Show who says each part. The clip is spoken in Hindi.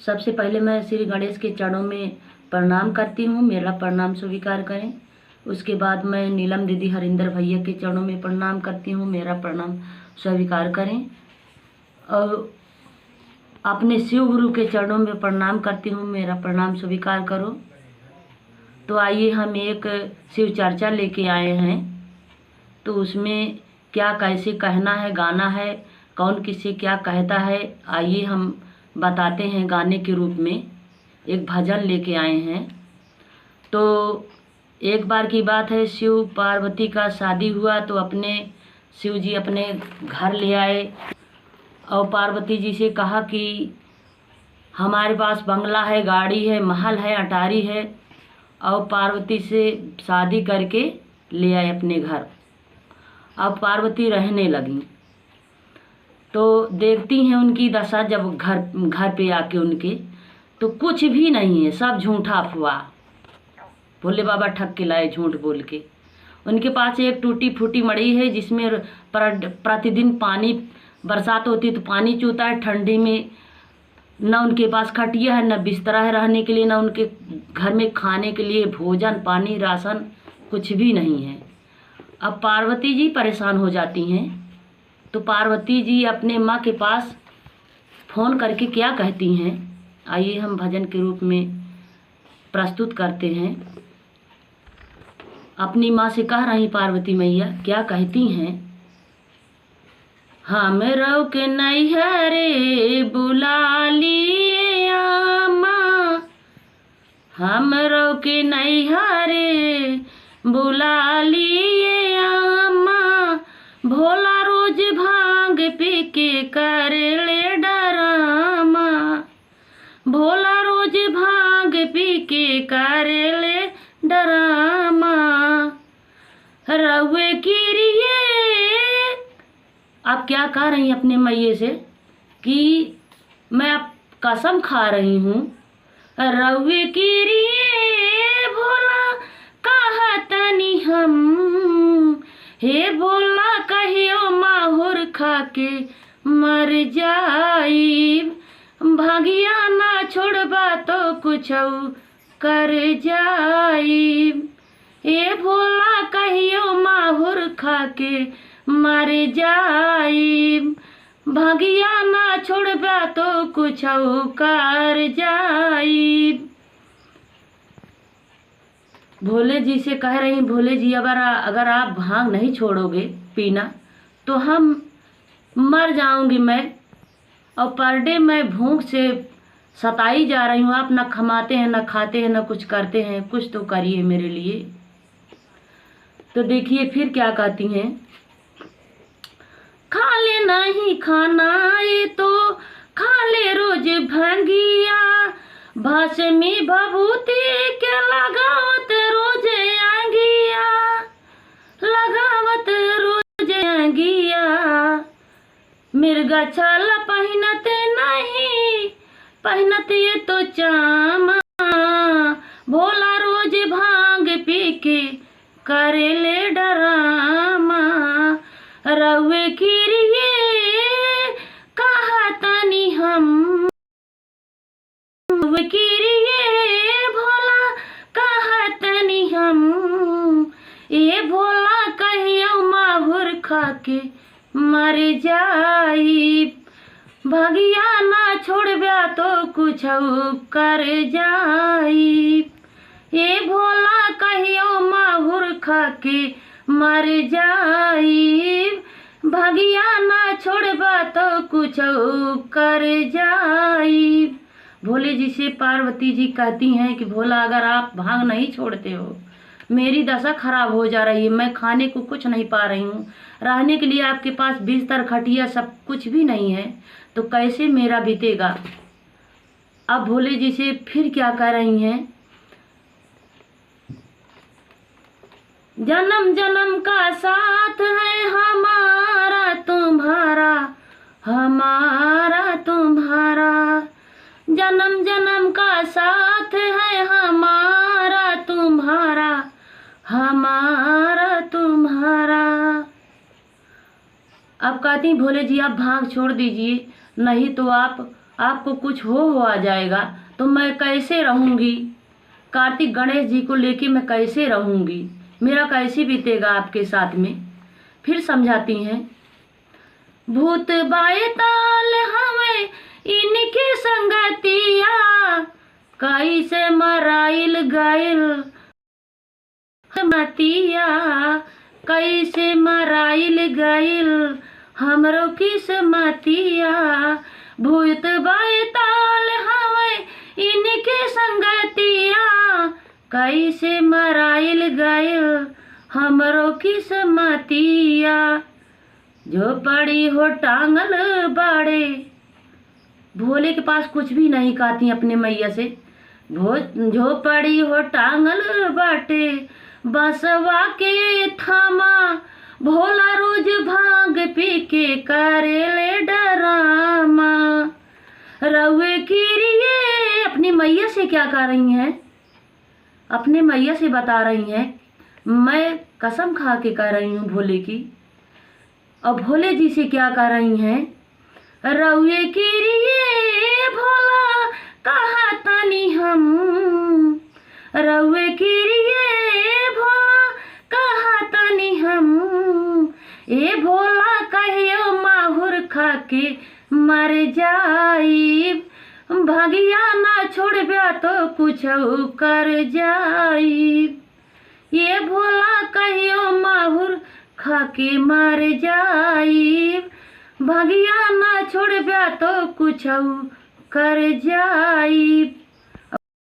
Speaker 1: सबसे पहले मैं श्री गणेश के चरणों में प्रणाम करती हूँ, मेरा प्रणाम स्वीकार करें। उसके बाद मैं नीलम दीदी हरिंदर भैया के चरणों में प्रणाम करती हूँ, मेरा प्रणाम स्वीकार करें। और अपने शिव गुरु के चरणों में प्रणाम करती हूँ, मेरा प्रणाम स्वीकार करो। तो आइए हम एक शिव चर्चा लेके आए हैं, तो उसमें क्या कैसे कहना है, गाना है, कौन किसे क्या कहता है, आइए हम बताते हैं। गाने के रूप में एक भजन लेके आए हैं। तो एक बार की बात है, शिव पार्वती का शादी हुआ तो अपने शिव जी अपने घर ले आए और पार्वती जी से कहा कि हमारे पास बंगला है, गाड़ी है, महल है, अटारी है। और पार्वती से शादी करके ले आए अपने घर। अब पार्वती रहने लगी तो देखती हैं उनकी दशा जब घर पे आके उनके, तो कुछ भी नहीं है, सब झूठा अफवाह। भोले बाबा ठग के लाए झूठ बोल के। उनके पास एक टूटी फूटी मड़ई है जिसमें प्रतिदिन पानी, बरसात होती है तो पानी चूता है, ठंडी में न उनके पास खटिया है, न बिस्तरा है रहने के लिए, न उनके घर में खाने के लिए भोजन पानी राशन कुछ भी नहीं है। अब पार्वती जी परेशान हो जाती हैं, तो पार्वती जी अपने माँ के पास फ़ोन करके क्या कहती हैं, आइए हम भजन के रूप में प्रस्तुत करते हैं। अपनी माँ से कह रही पार्वती मैया, क्या कहती हैं। हमरो के नैहरे बुला लिए आमा, हमरो के नैहरे बुला लिए आमा, भोला रोज भांग पी के कर ले डरामा, भोला रोज भांग पी के कर ले डरामा, रउए किरिए। आप क्या कह रही हैं अपने मैये से कि मैं अब कसम खा रही हूँ, रउए किरिए भोला कहतनी हम, हे भोला कहियो माहुर खा के मर जाइब, भागिया ना छोड़बा तो कुछ कर जाइब, हे भोला कहियो माहुर खा के मर जाइब, भागिया ना छोड़बा तो कुछ कर जाइब। भोले जी से कह रही, भोले जी अगर आप भांग नहीं छोड़ोगे पीना तो हम मर जाऊंगी मैं, और पर डे मैं भूख से सताई जा रही हूँ। आप न खमाते हैं, न खाते हैं, न कुछ करते हैं, कुछ तो करिए मेरे लिए। तो देखिए फिर क्या कहती हैं, खा ले नहीं खाना ये तो खा ले रोज भंगिया, भस्मी भभूति के लगावत रोज आंगिया, लगावत रोज आंगिया, मिर्गा छल पहनते नहीं, पहनते ये तो चामा, भोला रोज भांग पी के करे ले डरामा, रउए किरिए कहतनी हम, रउए किरिए भोला कहतनी हम, ये भोला कहियो माहुर खा के मर जाइब, भगिया ना छोड़बा तो कुछ कर जाइब, ये भोला कहियो माहुर खा के मर जाइब, भगिया ना छोड़बा तो कुछ कर जाइब। भोले जी से पार्वती जी कहती हैं कि भोला अगर आप भांग नहीं छोड़ते हो, मेरी दशा खराब हो जा रही है, मैं खाने को कुछ नहीं पा रही हूँ, रहने के लिए आपके पास बिस्तर खटिया सब कुछ भी नहीं है, तो कैसे मेरा बीतेगा। अब भोले जी से फिर क्या कह रही हैं, जन्म जन्म का साथ है हमारा तुम्हारा, हमारा तुम्हारा, जन्म जन्म का साथ है हमारा तुम्हारा, हमारा तुम्हारा। अब कहती भोले जी आप भांग छोड़ दीजिए, नहीं तो आप आपको कुछ हो आ जाएगा तो मैं कैसे रहूँगी? कार्तिक गणेश जी को लेके मैं कैसे रहूँगी? मेरा कैसे बीतेगा आपके साथ में? फिर समझाती हैं, भूत बाए ताल हमें इनके संगतिया, कैसे मराइल गाइल मतिया, कैसे मराइल गइल हमरो किस्मतिया। भूत बैताल हवे इनके संगतिया, कैसे मराइल गइल हमरो किस्मतिया। जो पड़ी हो टांगल बाड़े, भोले के पास कुछ भी नहीं कहती अपने मैया से। जो पड़ी हो टांगल बाटे बसवा के थामा, भोला रोज भांग पी के करेले डरामा। रउए किरिए अपनी मैया से क्या कर रही हैं? अपने मैया से बता रही हैं, मैं कसम खा के कह रही हूँ भोले की। और भोले जी से क्या कर रही हैं, रउए किरिए भोला कहा तानी हम, रउए किरिए भोला कहा तानी हम। ए भोला कहियो माहुर खा के मर जाइब, भगिया ना छोड़ब्या तो कुछ कर जाइब। ये भोला कहियो माहुर खा के मर जाइब, भगिया ना छोड़ब्या तो कुछ कर जाइब।